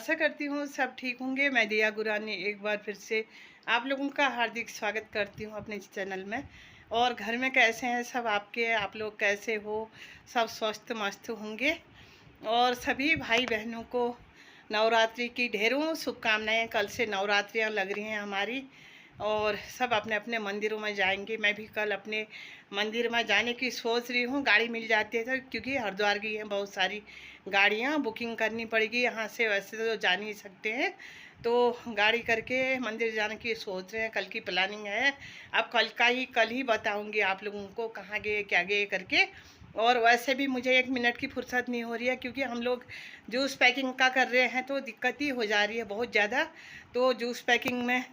आशा करती हूँ सब ठीक होंगे। मैं दिया गुरानी एक बार फिर से आप लोगों का हार्दिक स्वागत करती हूँ अपने चैनल में। और घर में कैसे हैं सब आपके, आप लोग कैसे हो? सब स्वस्थ मस्त होंगे। और सभी भाई बहनों को नवरात्रि की ढेरों शुभकामनाएं। कल से नवरात्रियां लग रही हैं हमारी और सब अपने अपने मंदिरों में जाएंगे। मैं भी कल अपने मंदिर में जाने की सोच रही हूँ। गाड़ी मिल जाती है तो, क्योंकि हरिद्वार की हैं बहुत सारी गाड़ियाँ, बुकिंग करनी पड़ेगी यहाँ से, वैसे तो जा नहीं सकते हैं। तो गाड़ी करके मंदिर जाने की सोच रहे हैं, कल की प्लानिंग है। अब कल ही बताऊँगी आप लोगों को कहाँ गए क्या गए करके। और वैसे भी मुझे 1 मिनट की फुर्सत नहीं हो रही है, क्योंकि हम लोग जूस पैकिंग का कर रहे हैं तो दिक्कत ही हो जा रही है बहुत ज़्यादा। तो जूस पैकिंग में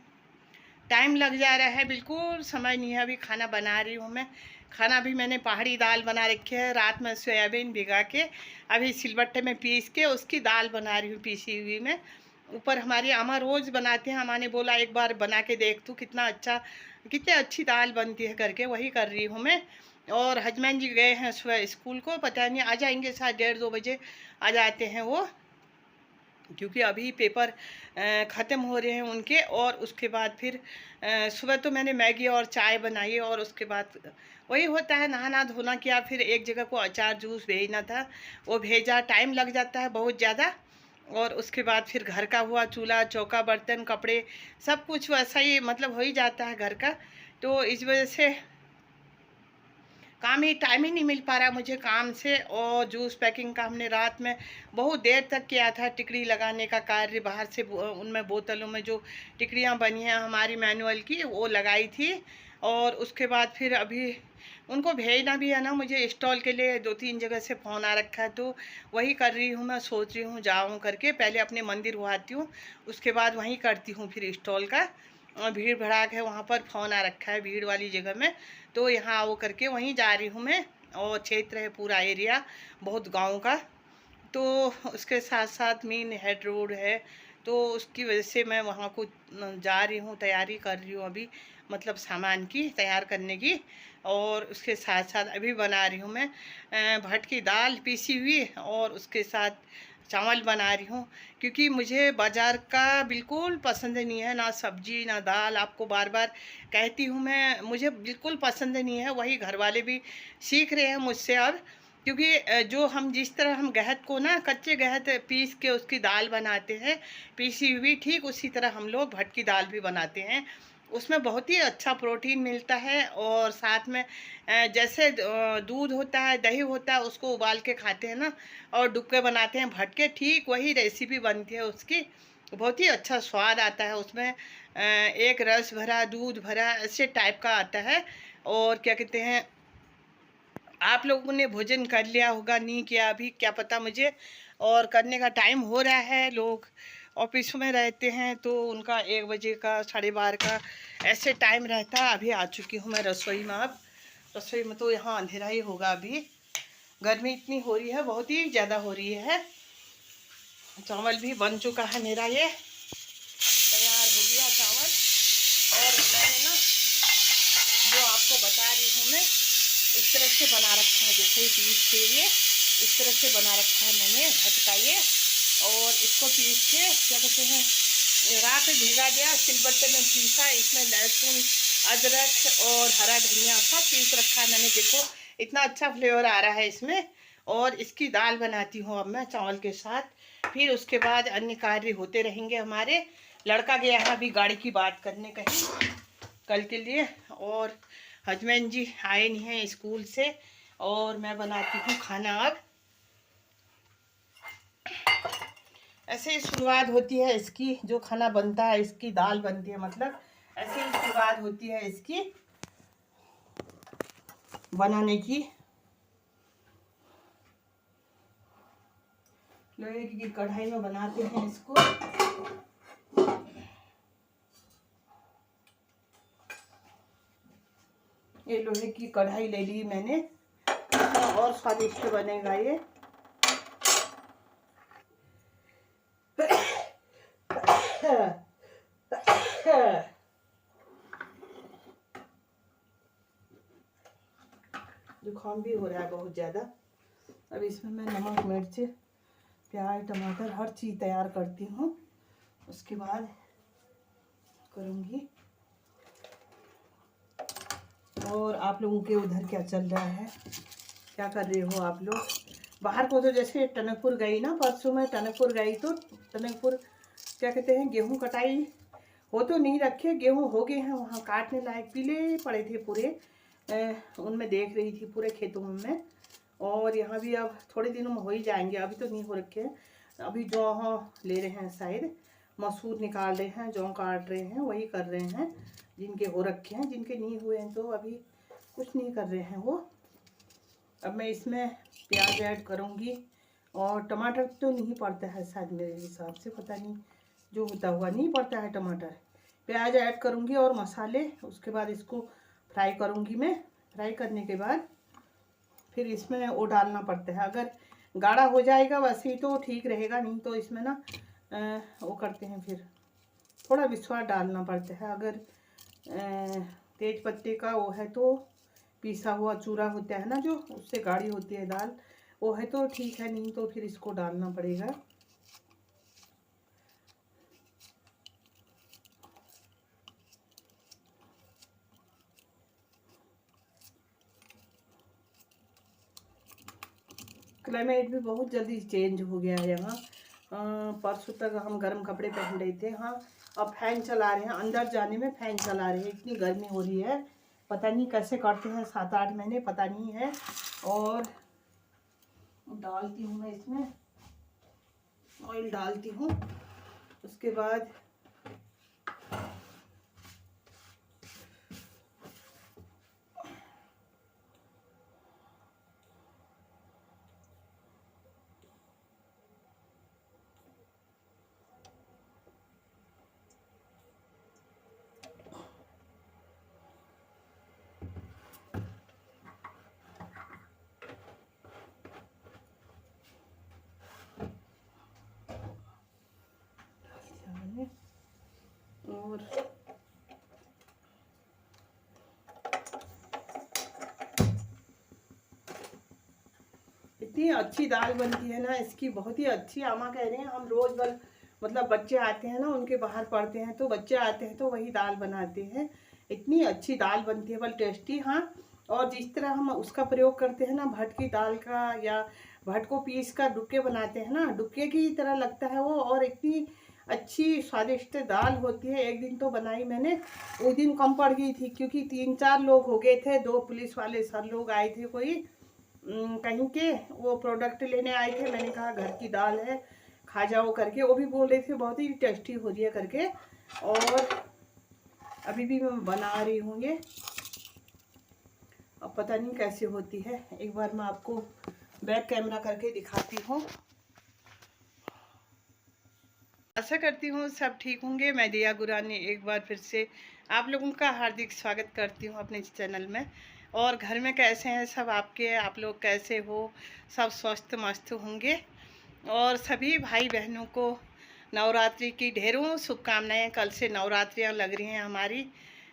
टाइम लग जा रहा है, बिल्कुल समय नहीं है। अभी खाना बना रही हूँ मैं। खाना भी मैंने पहाड़ी दाल बना रखी है, रात में सोयाबीन भिगा के अभी सिलबट्टे में पीस के उसकी दाल बना रही हूँ पीसी हुई में। ऊपर हमारी अम्मा रोज़ बनाते हैं, अम्मा ने बोला एक बार बना के देख तू कितनी अच्छी दाल बनती है करके, वही कर रही हूँ मैं। और हजबैंड जी गए हैं सुबह स्कूल को, पता नहीं आ जाएंगे शायद 1:30-2 बजे आ जाते हैं वो, क्योंकि अभी पेपर ख़त्म हो रहे हैं उनके। और उसके बाद फिर सुबह तो मैंने मैगी और चाय बनाई और उसके बाद वही होता है नहाना धोना किया, फिर एक जगह को अचार जूस भेजना था वो भेजा, टाइम लग जाता है बहुत ज़्यादा। और उसके बाद फिर घर का हुआ, चूल्हा चौका बर्तन कपड़े सब कुछ वैसा ही मतलब हो ही जाता है घर का। तो इस वजह से टाइम ही नहीं मिल पा रहा मुझे काम से। और जूस पैकिंग का हमने रात में बहुत देर तक किया था, टिकड़ी लगाने का कार्य बाहर से उनमें बोतलों में जो टिकड़ियाँ बनी हैं हमारी मैनुअल की वो लगाई थी। और उसके बाद फिर अभी उनको भेजना भी है ना मुझे स्टॉल के लिए, 2-3 जगह से फ़ोन आ रखा है तो वही कर रही हूँ। मैं सोच रही हूँ जाऊँ करके, पहले अपने मंदिर हो आती हूँ, उसके बाद वहीं करती हूँ फिर स्टॉल का। और भीड़ भड़ाक है वहाँ पर, फ़ोन आ रखा है भीड़ वाली जगह में, तो यहाँ वो करके वहीं जा रही हूँ मैं। और क्षेत्र है पूरा एरिया बहुत गांव का, तो उसके साथ साथ मेन हेड रोड है, तो उसकी वजह से मैं वहाँ को जा रही हूँ, तैयारी कर रही हूँ अभी, मतलब सामान की तैयार करने की। और उसके साथ साथ अभी बना रही हूँ मैं भट की दाल पीसी हुई, और उसके साथ चावल बना रही हूँ। क्योंकि मुझे बाज़ार का बिल्कुल पसंद नहीं है, ना सब्जी ना दाल, आपको बार बार कहती हूँ मैं, मुझे बिल्कुल पसंद नहीं है। वही घर वाले भी सीख रहे हैं मुझसे अब, क्योंकि जो हम जिस तरह हम गहत को ना कच्चे गहत पीस के उसकी दाल बनाते हैं पीसी हुई, ठीक उसी तरह हम लोग भट की दाल भी बनाते हैं। उसमें बहुत ही अच्छा प्रोटीन मिलता है। और साथ में जैसे दूध होता है दही होता है उसको उबाल के खाते हैं ना, और डुबके बनाते हैं भटके, ठीक वही रेसिपी बनती है उसकी। बहुत ही अच्छा स्वाद आता है उसमें, एक रस भरा दूध भरा ऐसे टाइप का आता है। और क्या कहते हैं, आप लोगों ने भोजन कर लिया होगा, नहीं किया अभी क्या पता मुझे। और करने का टाइम हो रहा है, लोग ऑफिस में रहते हैं तो उनका 1 बजे का 12:30 का ऐसे टाइम रहता है। अभी आ चुकी हूँ मैं रसोई में। अब रसोई में तो यहाँ अंधेरा ही होगा अभी, गर्मी इतनी हो रही है, बहुत ही ज़्यादा हो रही है। चावल भी बन चुका है मेरा, ये तैयार हो गया चावल। और मैंने ना जो आपको बता रही हूँ मैं, इस तरह से बना रखा है, जैसे ही पीस के लिए इस तरह से बना रखा है मैंने भटका ये। और इसको पीस के क्या कहते हैं, रात में भिगा दिया, सिलबट्टे में पीसा, इसमें लहसुन अदरक और हरा धनिया सब पीस रखा है मैंने। देखो इतना अच्छा फ्लेवर आ रहा है इसमें। और इसकी दाल बनाती हूँ अब मैं चावल के साथ, फिर उसके बाद अन्य कार्य होते रहेंगे हमारे। लड़का गया है अभी गाड़ी की बात करने कहीं कल के लिए, और हस्बैंड जी आए नहीं हैं स्कूल से। और मैं बनाती हूँ खाना अब। ऐसे ही शुरुआत होती है इसकी, जो खाना बनता है इसकी दाल बनती है, मतलब ऐसे ही शुरुआत होती है इसकी बनाने की। लोहे की कढ़ाई में बनाते हैं इसको। ये लोहे की कढ़ाई ले ली मैंने, और स्वादिष्ट बनेगा ये। जुकाम भी हो रहा है बहुत ज़्यादा। अब इसमें मैं नमक मिर्च प्याज टमाटर हर चीज़ तैयार करती हूँ, उसके बाद करूँगी। और आप लोगों के उधर क्या चल रहा है, क्या कर रहे हो आप लोग? बाहर को तो जैसे टनकपुर गई ना, परसों मैं टनकपुर गई तो टनकपुर क्या कहते हैं, गेहूं कटाई हो तो नहीं रखे, गेहूं हो गए हैं वहाँ, काटने लायक पीले पड़े थे पूरे, उनमें देख रही थी पूरे खेतों में। और यहाँ भी अब थोड़े दिनों में हो ही जाएंगे, अभी तो नहीं हो रखे हैं। अभी जौ ले रहे हैं, शायद मसूर निकाल रहे हैं, जौ काट रहे हैं, वही कर रहे हैं जिनके हो रखे हैं। जिनके नहीं हुए हैं तो अभी कुछ नहीं कर रहे हैं वो। अब मैं इसमें प्याज ऐड करूँगी, और टमाटर तो नहीं पड़ता है शायद, मेरे हिसाब से पता नहीं, जो होता हुआ नहीं पड़ता है टमाटर। प्याज ऐड करूँगी और मसाले, उसके बाद इसको फ्राई करूँगी मैं। फ्राई करने के बाद फिर इसमें वो डालना पड़ता है, अगर गाढ़ा हो जाएगा वैसे ही तो ठीक रहेगा, नहीं तो इसमें ना वो करते हैं, फिर थोड़ा विश्वास डालना पड़ता है। अगर तेज पत्ते का वो है तो पिसा हुआ चूरा होता है ना, जो उससे गाढ़ी होती है दाल, वो है तो ठीक है, नहीं तो फिर इसको डालना पड़ेगा। क्लाइमेट भी बहुत जल्दी चेंज हो गया है यहाँ। परसों तक हम गर्म कपड़े पहन रहे थे, हाँ अब फैन चला रहे हैं, अंदर जाने में फैन चला रहे हैं, इतनी गर्मी हो रही है, पता नहीं कैसे करते हैं 7-8 महीने, पता नहीं है। और डालती हूँ मैं इसमें ऑयल, डालती हूँ, उसके बाद और इतनी अच्छी दाल बनती है ना इसकी, बहुत ही अच्छी। अम्मा कह रहे हैं हम रोज मतलब बच्चे आते हैं ना उनके, बाहर पढ़ते हैं तो बच्चे आते हैं तो वही दाल बनाते हैं, इतनी अच्छी दाल बनती है, बल टेस्टी। हाँ, और जिस तरह हम उसका प्रयोग करते हैं ना, भट की दाल का, या भट को पीस कर डुक्के बनाते हैं ना, डुक्के की तरह लगता है वो, और इतनी अच्छी स्वादिष्ट दाल होती है। एक दिन तो बनाई मैंने, उस दिन कम पड़ गई थी क्योंकि 3-4 लोग हो गए थे, 2 पुलिस वाले सर लोग आए थे, कोई कहीं के वो प्रोडक्ट लेने आए थे। मैंने कहा घर की दाल है, खा जाओ करके, वो भी बोल रहे थे बहुत ही टेस्टी हो रही है करके। और अभी भी मैं बना रही हूँ ये, अब पता नहीं कैसे होती है, एक बार मैं आपको बैक कैमरा करके दिखाती हूँ। आशा करती हूँ सब ठीक होंगे। मैं दिया गुरानी एक बार फिर से आप लोगों का हार्दिक स्वागत करती हूँ अपने चैनल में। और घर में कैसे हैं सब आपके, आप लोग कैसे हो, सब स्वस्थ मस्त होंगे। और सभी भाई बहनों को नवरात्रि की ढेरों शुभकामनाएं। कल से नवरात्रियां लग रही हैं हमारी,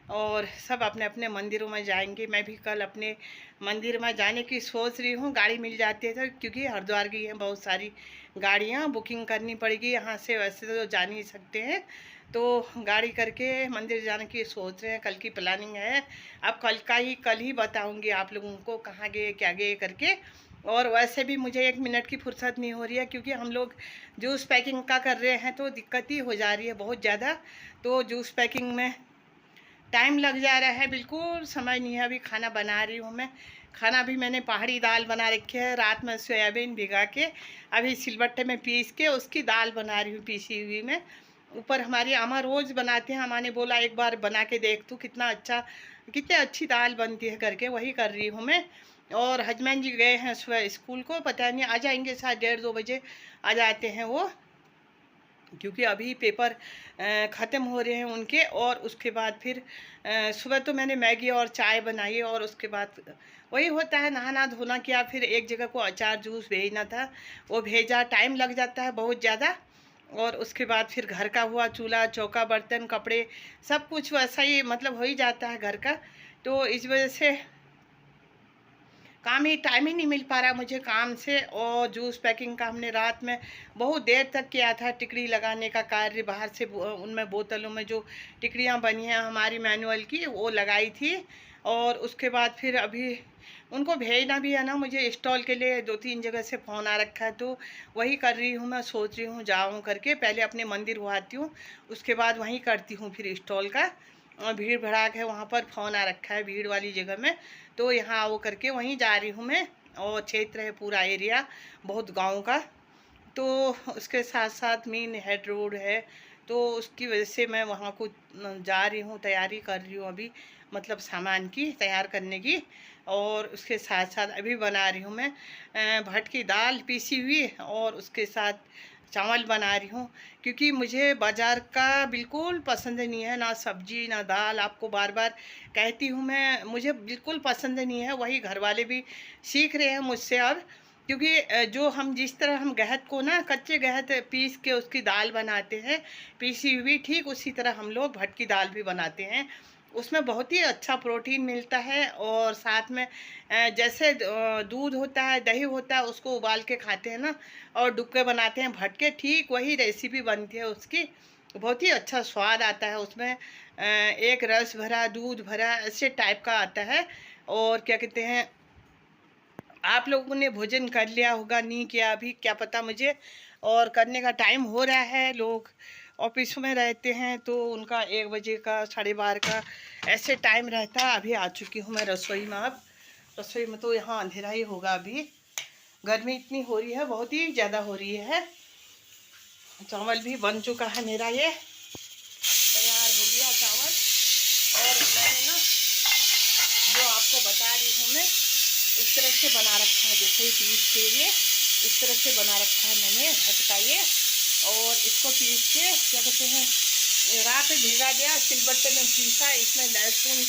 और सब अपने अपने मंदिरों में जाएंगे। मैं भी कल अपने मंदिर में जाने की सोच रही हूँ, गाड़ी मिल जाती है तो, क्योंकि हरिद्वार की हैं बहुत सारी गाड़ियाँ, बुकिंग करनी पड़ेगी यहाँ से, वैसे तो जा नहीं सकते हैं, तो गाड़ी करके मंदिर जाने की सोच रहे हैं, कल की प्लानिंग है। अब कल ही बताऊँगी आप लोगों को कहाँ गए क्या गए करके। और वैसे भी मुझे 1 मिनट की फुर्सत नहीं हो रही है, क्योंकि हम लोग जूस पैकिंग का कर रहे हैं तो दिक्कत ही हो जा रही है बहुत ज़्यादा। तो जूस पैकिंग में टाइम लग जा रहा है, बिल्कुल समय नहीं है। अभी खाना बना रही हूँ मैं, खाना भी मैंने पहाड़ी दाल बना रखी है, रात में सोयाबीन भिगा के अभी सिलबट्टे में पीस के उसकी दाल बना रही हूँ पीसी हुई में। ऊपर हमारी अम्मा रोज़ बनाते हैं, अम्मा ने बोला एक बार बना के देख तू कितना अच्छा, कितनी अच्छी दाल बनती है करके, वही कर रही हूँ मैं। और हजबैंड जी गए हैं सुबह स्कूल को, पता नहीं आ जाएंगे शायद 1:30-2 बजे आ जाते हैं वो, क्योंकि अभी पेपर ख़त्म हो रहे हैं उनके। और उसके बाद फिर सुबह तो मैंने मैगी और चाय बनाई है, और उसके बाद वही होता है नहाना धोना किया, फिर एक जगह को अचार जूस भेजना था वो भेजा, टाइम लग जाता है बहुत ज़्यादा। और उसके बाद फिर घर का हुआ, चूल्हा चौका बर्तन कपड़े सब कुछ वैसा ही मतलब हो ही जाता है घर का। तो इस वजह से टाइम ही नहीं मिल पा रहा मुझे काम से। और जूस पैकिंग का हमने रात में बहुत देर तक किया था, टिकड़ी लगाने का कार्य बाहर से उनमें बोतलों में जो टिकड़ियाँ बनी हैं हमारी मैनुअल की वो लगाई थी। और उसके बाद फिर अभी उनको भेजना भी है ना, मुझे स्टॉल के लिए 2-3 जगह से फ़ोन आ रखा है, तो वही कर रही हूँ। मैं सोच रही हूँ जाऊँ करके, पहले अपने मंदिर वो आती हूँ, उसके बाद वहीं करती हूँ फिर स्टॉल का। भीड़ भड़ाक है वहाँ पर, फ़ोन आ रखा है भीड़ वाली जगह में, तो यहाँ आओ करके वहीं जा रही हूँ मैं। और क्षेत्र है पूरा एरिया बहुत गाँव का, तो उसके साथ साथ मेन हेड रोड है, तो उसकी वजह से मैं वहाँ को जा रही हूँ, तैयारी कर रही हूँ अभी, मतलब सामान की तैयार करने की। और उसके साथ साथ अभी बना रही हूँ मैं भट की दाल पीसी हुई, और उसके साथ चावल बना रही हूँ, क्योंकि मुझे बाज़ार का बिल्कुल पसंद नहीं है, ना सब्जी ना दाल। आपको बार बार कहती हूँ मैं, मुझे बिल्कुल पसंद नहीं है। वही घर वाले भी सीख रहे हैं मुझसे अब, क्योंकि जो हम जिस तरह हम गहत को ना, कच्चे गहत पीस के उसकी दाल बनाते हैं पीसी हुई, ठीक उसी तरह हम लोग भट की दाल भी बनाते हैं। उसमें बहुत ही अच्छा प्रोटीन मिलता है। और साथ में जैसे दूध होता है, दही होता है, उसको उबाल के खाते हैं ना, और डुबके बनाते हैं भटके, ठीक वही रेसिपी बनती है उसकी। बहुत ही अच्छा स्वाद आता है उसमें। एक रस भरा दूध भरा ऐसे टाइप का आता है। और क्या कहते हैं, आप लोगों ने भोजन कर लिया होगा, नहीं किया अभी क्या पता मुझे, और करने का टाइम हो रहा है। लोग ऑफिस में रहते हैं तो उनका 1 बजे का 12:30 का ऐसे टाइम रहता है। अभी आ चुकी हूँ मैं रसोई में। अब रसोई में तो यहाँ अंधेरा ही होगा अभी, गर्मी इतनी हो रही है, बहुत ही ज़्यादा हो रही है। चावल भी बन चुका है मेरा, ये तैयार हो गया चावल। और मैंने ना जो आपको बता रही हूँ मैं, इस तरह से बना रखा है, जैसे ही पीस के ये इस तरह से बना रखा है मैंने भटका ये। और इसको पीस के क्या कहते हैं, रात में भिगा दिया, सिलबट्टे में पीसा, इसमें लहसुन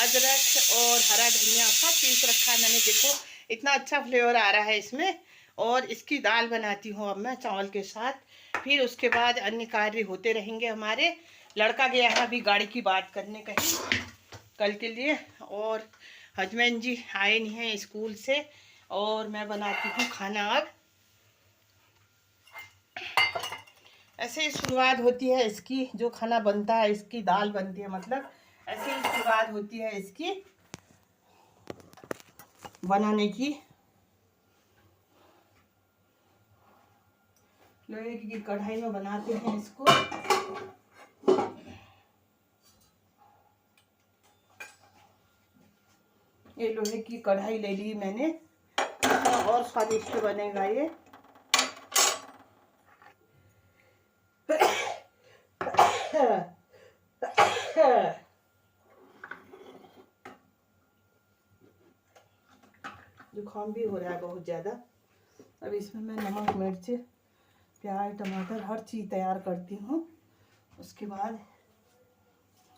अदरक और हरा धनिया सब पीस रखा है मैंने। देखो इतना अच्छा फ्लेवर आ रहा है इसमें। और इसकी दाल बनाती हूँ अब मैं चावल के साथ। फिर उसके बाद अन्य कार्य होते रहेंगे हमारे। लड़का गया है अभी गाड़ी की बात करने कहीं कल के लिए, और हस्बैंड जी आए नहीं हैं स्कूल से। और मैं बनाती हूँ खाना अब। ऐसे ही शुरुआत होती है इसकी, जो खाना बनता है इसकी दाल बनती है, मतलब ऐसे ही शुरुआत होती है इसकी बनाने की। लोहे की कढ़ाई में बनाते हैं इसको। ये लोहे की कढ़ाई ले ली मैंने, और स्वादिष्ट बनेगा ये। जुकाम भी हो रहा है बहुत ज़्यादा। अब इसमें मैं नमक मिर्च प्याज टमाटर हर चीज़ तैयार करती हूँ, उसके बाद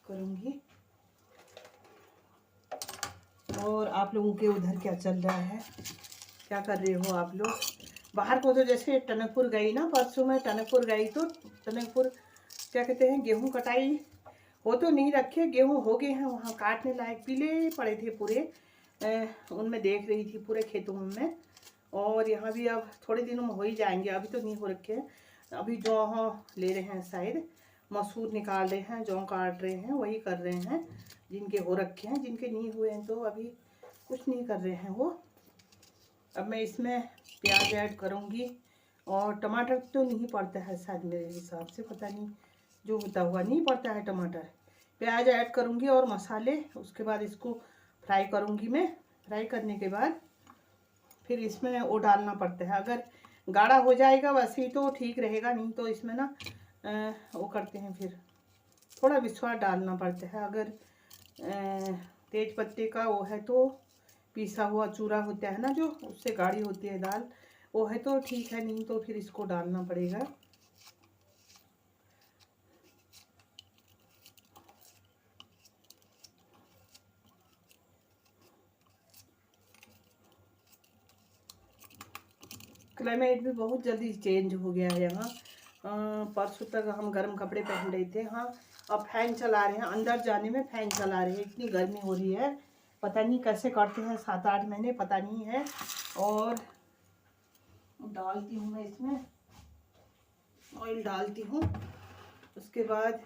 करूँगी। और आप लोगों के उधर क्या चल रहा है, क्या कर रहे हो आप लोग? बाहर को तो जैसे टनकपुर गई ना, परसों मैं टनकपुर गई, तो टनकपुर क्या कहते हैं, गेहूं कटाई हो तो नहीं रखे, गेहूं हो गए हैं वहाँ, काटने लायक पीले पड़े थे पूरे। उनमें देख रही थी पूरे खेतों में। और यहाँ भी अब थोड़े दिनों में हो ही जाएंगे, अभी तो नहीं हो रखे हैं। अभी जौ ले रहे हैं शायद, मसूर निकाल रहे हैं, जौ काट रहे हैं, वही कर रहे हैं जिनके हो रखे हैं। जिनके नहीं हुए हैं तो अभी कुछ नहीं कर रहे हैं वो। अब मैं इसमें प्याज ऐड करूँगी, और टमाटर तो नहीं पड़ता है शायद मेरे हिसाब से, पता नहीं जो होता हुआ नहीं पड़ता है टमाटर। प्याज ऐड करूँगी और मसाले, उसके बाद इसको फ्राई करूँगी मैं। फ्राई करने के बाद फिर इसमें वो डालना पड़ता है, अगर गाढ़ा हो जाएगा वैसे ही तो ठीक रहेगा, नहीं तो इसमें ना वो करते हैं फिर थोड़ा विश्वास डालना पड़ता है। अगर तेज पत्ते का वो है तो पिसा हुआ चूरा होता है ना, जो उससे गाढ़ी होती है दाल, वो है तो ठीक है, नहीं तो फिर इसको डालना पड़ेगा। क्लाइमेट भी बहुत जल्दी चेंज हो गया है यहाँ। परसों तक हम गर्म कपड़े पहन रहे थे, हाँ अब फैन चला रहे हैं, अंदर जाने में फैन चला रहे हैं, इतनी गर्मी हो रही है पता नहीं कैसे करते हैं, 7-8 महीने पता नहीं है। और डालती हूँ मैं इसमें, ऑयल डालती हूँ। उसके बाद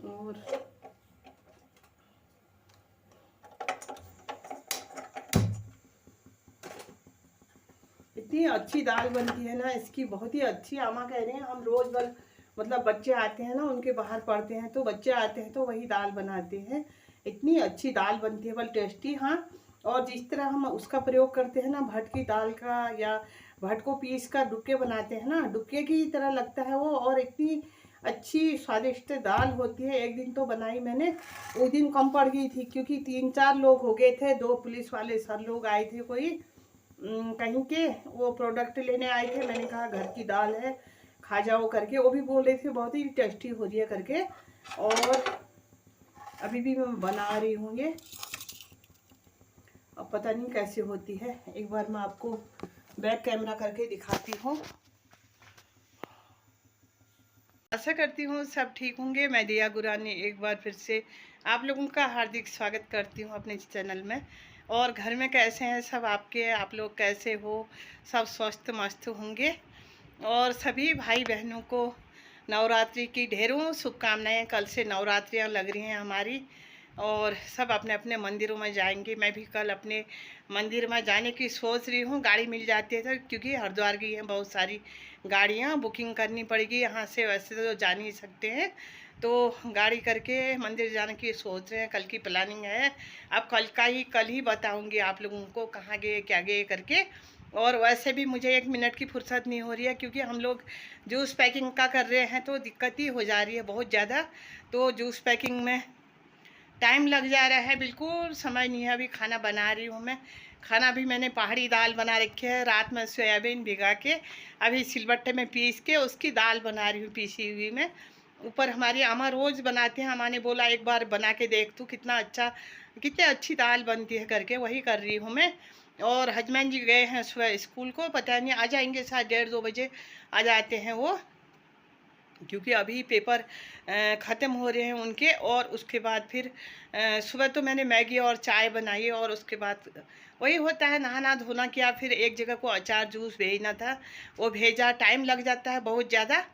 और इतनी अच्छी दाल बनती है ना इसकी, बहुत ही अच्छी। अम्मा कह रहे हैं हम रोज मतलब बच्चे आते हैं ना उनके, बाहर पढ़ते हैं तो बच्चे आते हैं तो वही दाल बनाते हैं। इतनी अच्छी दाल बनती है, बल टेस्टी। हाँ, और जिस तरह हम उसका प्रयोग करते हैं ना भट की दाल का, या भट को पीस कर डुक्के बनाते हैं ना, डुक्के की तरह लगता है वो। और इतनी अच्छी स्वादिष्ट दाल होती है। एक दिन तो बनाई मैंने, उस दिन कम पड़ गई थी क्योंकि 3-4 लोग हो गए थे। 2 पुलिस वाले सर लोग आए थे कोई कहीं के, वो प्रोडक्ट लेने आए थे। मैंने कहा घर की दाल है, खा जाओ करके। वो भी बोल रहे थे बहुत ही टेस्टी हो रही है करके। और अभी भी मैं बना रही हूँ ये, अब पता नहीं कैसे होती है। एक बार मैं आपको बैक कैमरा करके दिखाती हूँ। आशा करती हूँ सब ठीक होंगे। मैं दिया गुरानी एक बार फिर से आप लोगों का हार्दिक स्वागत करती हूँ अपने चैनल में। और घर में कैसे हैं सब आपके, आप लोग कैसे हो? सब स्वस्थ मस्त होंगे। और सभी भाई बहनों को नवरात्रि की ढेरों शुभकामनाएं। कल से नवरात्रियां लग रही हैं हमारी, और सब अपने अपने मंदिरों में जाएंगे। मैं भी कल अपने मंदिर में जाने की सोच रही हूँ। गाड़ी मिल जाती है तो, क्योंकि हरिद्वार की हैं बहुत सारी गाड़ियाँ, बुकिंग करनी पड़ेगी यहाँ से। वैसे तो जा नहीं सकते हैं, तो गाड़ी करके मंदिर जाने की सोच रहे हैं। कल की प्लानिंग है। अब कल ही बताऊँगी आप लोगों को कहाँ गए क्या गए करके। और वैसे भी मुझे 1 मिनट की फुर्सत नहीं हो रही है, क्योंकि हम लोग जूस पैकिंग का कर रहे हैं तो दिक्कत ही हो जा रही है बहुत ज़्यादा। तो जूस पैकिंग में टाइम लग जा रहा है, बिल्कुल समय नहीं है। अभी खाना बना रही हूँ मैं। खाना भी मैंने पहाड़ी दाल बना रखी है, रात में सोयाबीन भिगा के अभी सिलबट्टे में पीस के उसकी दाल बना रही हूँ पीसी हुई में। ऊपर हमारी अम्मा रोज़ बनाते हैं। अम्मा ने बोला एक बार बना के देख तू, कितनी अच्छी दाल बनती है करके, वही कर रही हूँ मैं। और हजबैंड जी गए हैं सुबह स्कूल को, पता नहीं आ जाएंगे शायद 1:30-2 बजे आ जाते हैं वो, क्योंकि अभी पेपर ख़त्म हो रहे हैं उनके। और उसके बाद फिर सुबह तो मैंने मैगी और चाय बनाई, और उसके बाद वही होता है नहाना धोना किया। फिर एक जगह को अचार जूस भेजना था, वो भेजा, टाइम लग जाता है बहुत ज़्यादा।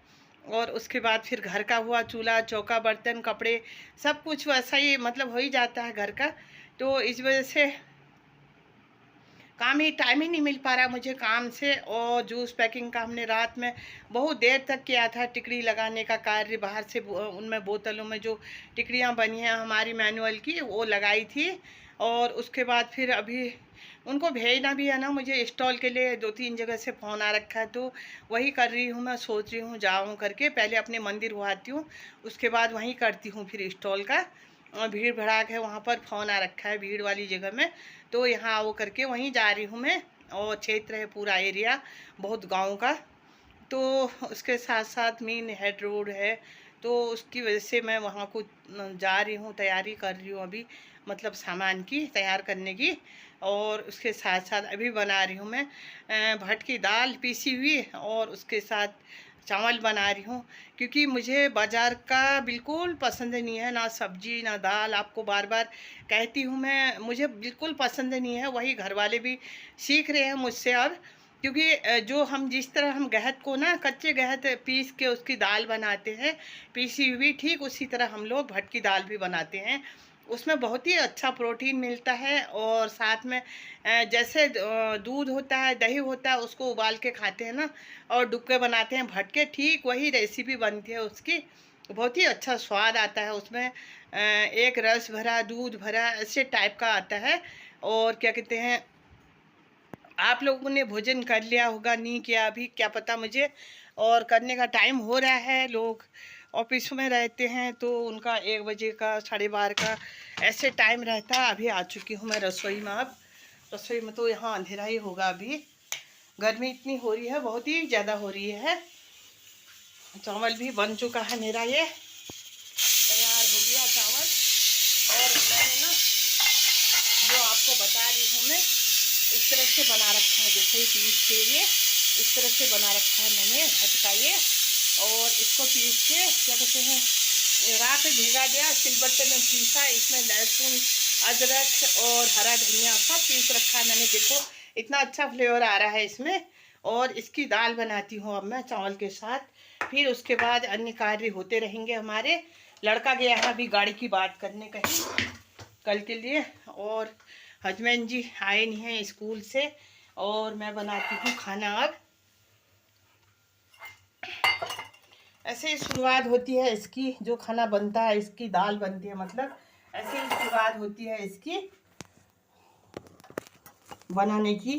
और उसके बाद फिर घर का हुआ, चूल्हा चौका बर्तन कपड़े सब कुछ वैसा ही मतलब हो ही जाता है घर का। तो इस वजह से टाइम ही नहीं मिल पा रहा मुझे काम से। और जूस पैकिंग का हमने रात में बहुत देर तक किया था। टिकड़ी लगाने का कार्य बाहर से उनमें बोतलों में जो टिकड़ियाँ बनी हैं हमारी मैनुअल की, वो लगाई थी। और उसके बाद फिर अभी उनको भेजना भी है ना मुझे स्टॉल के लिए। 2-3 जगह से फ़ोन आ रखा है, तो वही कर रही हूँ मैं। सोच रही हूँ जाऊँ करके, पहले अपने मंदिर को आती हूँ, उसके बाद वहीं करती हूँ फिर स्टॉल का। और भीड़ भड़ाक है वहाँ पर, फ़ोन आ रखा है भीड़ वाली जगह में, तो यहाँ वो करके वहीं जा रही हूँ मैं। और क्षेत्र है पूरा एरिया बहुत गांव का, तो उसके साथ साथ मेन हेड रोड है, तो उसकी वजह से मैं वहाँ को जा रही हूँ, तैयारी कर रही हूँ अभी, मतलब सामान की तैयार करने की। और उसके साथ साथ अभी बना रही हूँ मैं भट की दाल पीसी हुई, और उसके साथ चावल बना रही हूँ। क्योंकि मुझे बाज़ार का बिल्कुल पसंद नहीं है, ना सब्जी ना दाल। आपको बार बार कहती हूँ मैं, मुझे बिल्कुल पसंद नहीं है। वही घर वाले भी सीख रहे हैं मुझसे अब, क्योंकि जो हम जिस तरह हम गहत को ना, कच्चे गहत पीस के उसकी दाल बनाते हैं पीसी हुई, ठीक उसी तरह हम लोग भट की दाल भी बनाते हैं। उसमें बहुत ही अच्छा प्रोटीन मिलता है। और साथ में जैसे दूध होता है, दही होता है, उसको उबाल के खाते हैं ना, और डुबके बनाते हैं भट के, ठीक वही रेसिपी बनती है उसकी। बहुत ही अच्छा स्वाद आता है उसमें। एक रस भरा दूध भरा ऐसे टाइप का आता है। और क्या कहते हैं, आप लोगों ने भोजन कर लिया होगा, नहीं किया अभी क्या पता मुझे, और करने का टाइम हो रहा है। लोग ऑफिस में रहते हैं तो उनका 1 बजे का 12:30 का ऐसे टाइम रहता है। अभी आ चुकी हूँ मैं रसोई में। अब रसोई में तो यहाँ अंधेरा ही होगा। अभी गर्मी इतनी हो रही है, बहुत ही ज़्यादा हो रही है। चावल भी बन चुका है मेरा, ये तैयार हो गया चावल। और मैंने ना जो आपको बता रही हूँ मैं, इस तरह से बना रखा है, जैसे ही पीस के ये इस तरह से बना रखा है मैंने भटका ये। और इसको पीस के क्या कहते हैं, रात में भिगा दिया, सिलबट्टे में पीसा। इसमें लहसुन, अदरक और हरा धनिया सब पीस रखा है मैंने। देखो इतना अच्छा फ्लेवर आ रहा है इसमें। और इसकी दाल बनाती हूँ अब मैं चावल के साथ। फिर उसके बाद अन्य कार्य होते रहेंगे हमारे। लड़का गया है अभी गाड़ी की बात करने कहीं कल के लिए, और हस्बैंड जी आए नहीं हैं स्कूल से। और मैं बनाती हूँ खाना अब। ऐसे ही शुरुआत होती है इसकी, जो खाना बनता है, इसकी दाल बनती है, मतलब ऐसे ही शुरुआत होती है इसकी बनाने की।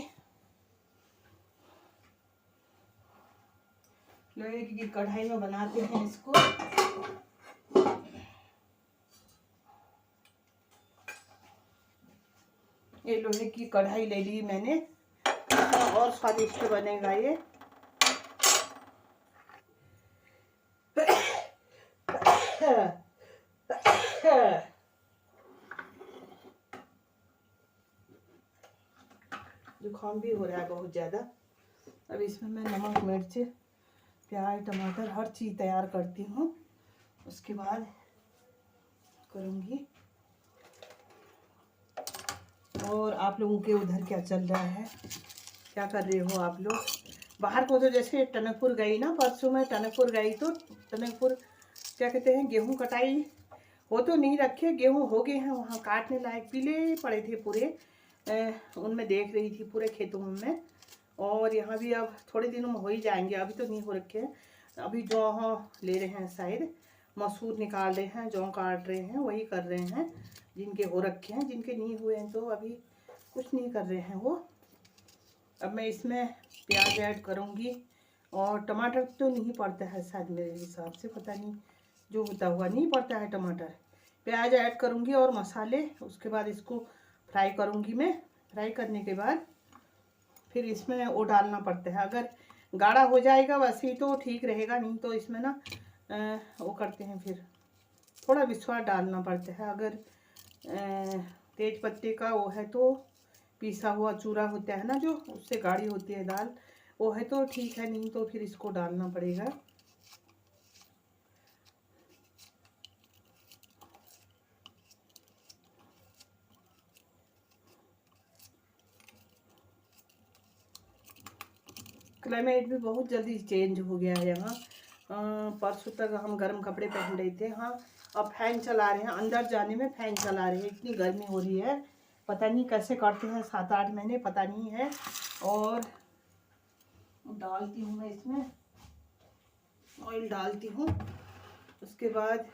लोहे की कढ़ाई में बनाते हैं इसको। ये लोहे की कढ़ाई ले ली मैंने, और स्वादिष्ट बनेगा ये। जुकाम भी हो रहा है बहुत ज़्यादा। अब इसमें मैं नमक, मिर्च, प्याज, टमाटर हर चीज़ तैयार करती हूँ। उसके बाद करूँगी। और आप लोगों के उधर क्या चल रहा है, क्या कर रहे हो आप लोग? बाहर को तो जैसे टनकपुर गई ना, परसों मैं टनकपुर गई तो टनकपुर क्या कहते हैं, गेहूं कटाई हो तो नहीं रखे, गेहूं हो गए हैं वहाँ, काटने लायक पीले पड़े थे पूरे। उनमें देख रही थी पूरे खेतों में। और यहाँ भी अब थोड़े दिनों में हो ही जाएंगे, अभी तो नहीं हो रखे हैं। अभी जौ ले रहे हैं शायद, मसूर निकाल रहे हैं, जौ काट रहे हैं, वही कर रहे हैं जिनके हो रखे हैं। जिनके नहीं हुए हैं तो अभी कुछ नहीं कर रहे हैं वो। अब मैं इसमें प्याज ऐड करूँगी, और टमाटर तो नहीं पड़ता है शायद मेरे हिसाब से, पता नहीं, जो होता हुआ नहीं पड़ता है टमाटर। प्याज ऐड करूँगी और मसाले, उसके बाद इसको फ्राई करूँगी मैं। फ्राई करने के बाद फिर इसमें वो डालना पड़ता है। अगर गाढ़ा हो जाएगा वैसे ही तो ठीक रहेगा, नहीं तो इसमें ना वो करते हैं, फिर थोड़ा विश्वास डालना पड़ता है। अगर तेज पत्ते का वो है तो, पिसा हुआ चूरा होता है ना जो, उससे गाढ़ी होती है दाल, वो है तो ठीक है, नहीं तो फिर इसको डालना पड़ेगा। क्लाइमेट भी बहुत जल्दी चेंज हो गया है यहाँ। परसों तक हम गर्म कपड़े पहन रहे थे, हाँ अब फैन चला रहे हैं, अंदर जाने में फैन चला रहे हैं, इतनी गर्मी हो रही है। पता नहीं कैसे करते हैं 7-8 महीने, पता नहीं है। और डालती हूँ मैं इसमें, ऑयल डालती हूँ। उसके बाद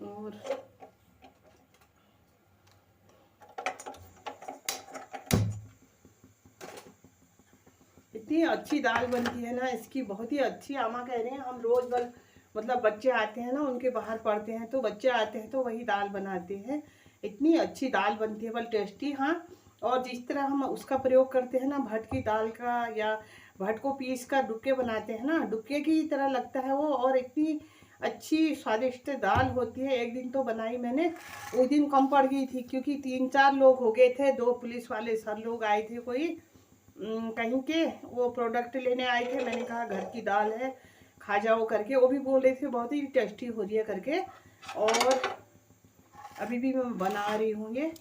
और इतनी अच्छी दाल बनती है ना इसकी, बहुत ही अच्छी। आमा कह रहे हैं हम रोज मतलब बच्चे आते हैं ना उनके, बाहर पढ़ते हैं तो बच्चे आते हैं तो वही दाल बनाते हैं। इतनी अच्छी दाल बनती है, बल टेस्टी। हाँ, और जिस तरह हम उसका प्रयोग करते हैं ना, भट की दाल का, या भट को पीस कर डुक्के बनाते हैं ना, डुक्के की तरह लगता है वो। और इतनी अच्छी स्वादिष्ट दाल होती है। एक दिन तो बनाई मैंने, उस दिन कम पड़ गई थी क्योंकि 3-4 लोग हो गए थे। 2 पुलिस वाले सर लोग आए थे कोई कहीं के, वो प्रोडक्ट लेने आए थे। मैंने कहा घर की दाल है, खा जाओ करके। वो भी बोल रहे थे बहुत ही टेस्टी हो रही है करके। और अभी भी मैं बना रही हूँ ये,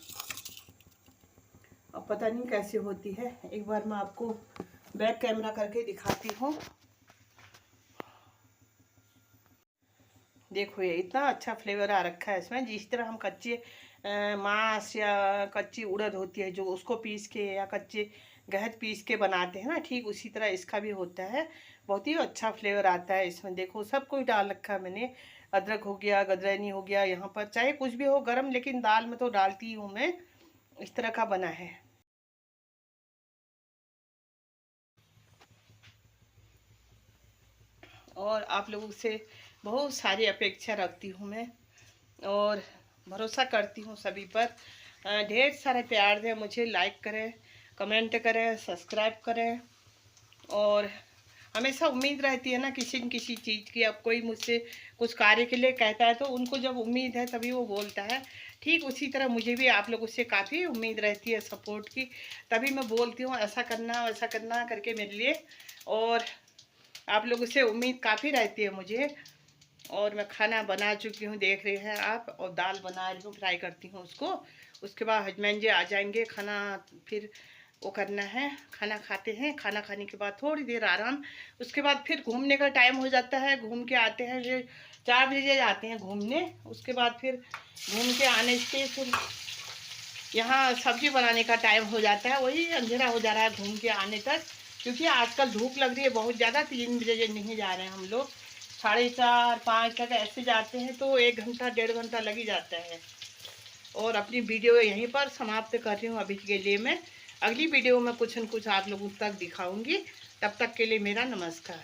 अब पता नहीं कैसे होती है। एक बार मैं आपको बैक कैमरा करके दिखाती हूँ। देखो ये इतना अच्छा फ्लेवर आ रखा है इसमें। जिस तरह हम कच्चे मांस या कच्ची उड़द होती है जो, उसको पीस के या कच्चे गहत पीस के बनाते हैं ना, ठीक उसी तरह इसका भी होता है। बहुत ही अच्छा फ्लेवर आता है इसमें। देखो सब कुछ डाल रखा है मैंने। अदरक हो गया, गदरैनी हो गया, यहाँ पर चाहे कुछ भी हो गरम, लेकिन दाल में तो डालती हूँ मैं। इस तरह का बना है। और आप लोगों से बहुत सारी अपेक्षा रखती हूँ मैं, और भरोसा करती हूँ सभी पर। ढेर सारे प्यार दें मुझे, लाइक करें, कमेंट करें, सब्सक्राइब करें। और हमेशा उम्मीद रहती है ना किसी न किसी चीज़ की। अब कोई मुझसे कुछ कार्य के लिए कहता है तो उनको जब उम्मीद है तभी वो बोलता है। ठीक उसी तरह मुझे भी आप लोगों से काफ़ी उम्मीद रहती है सपोर्ट की, तभी मैं बोलती हूँ ऐसा करना वैसा करना करके मेरे लिए। और आप लोगों से उम्मीद काफ़ी रहती है मुझे। और मैं खाना बना चुकी हूँ, देख रहे हैं आप, और दाल बना रही हूँ, फ्राई करती हूँ उसको। उसके बाद हस्बैंड जी आ जाएंगे, खाना फिर वो करना है। खाना खाते हैं, खाना खाने के बाद थोड़ी देर आराम। उसके बाद फिर घूमने का टाइम हो जाता है, घूम के आते हैं। ये 4 बजे जाते हैं घूमने। उसके बाद फिर घूम के आने से फिर यहाँ सब्जी बनाने का टाइम हो जाता है, वही अंधेरा हो जा रहा है घूम के आने तक। क्योंकि आजकल धूप लग रही है बहुत ज़्यादा। 3 बजे नहीं जा रहे हैं हम लोग, 4:30 5 तक ऐसे जाते हैं, तो 1 घंटा 1.5 घंटा लग ही जाता है। और अपनी वीडियो यहीं पर समाप्त कर रही हूँ अभी के लिए मैं। अगली वीडियो में कुछ न कुछ आप लोगों तक दिखाऊंगी। तब तक के लिए मेरा नमस्कार।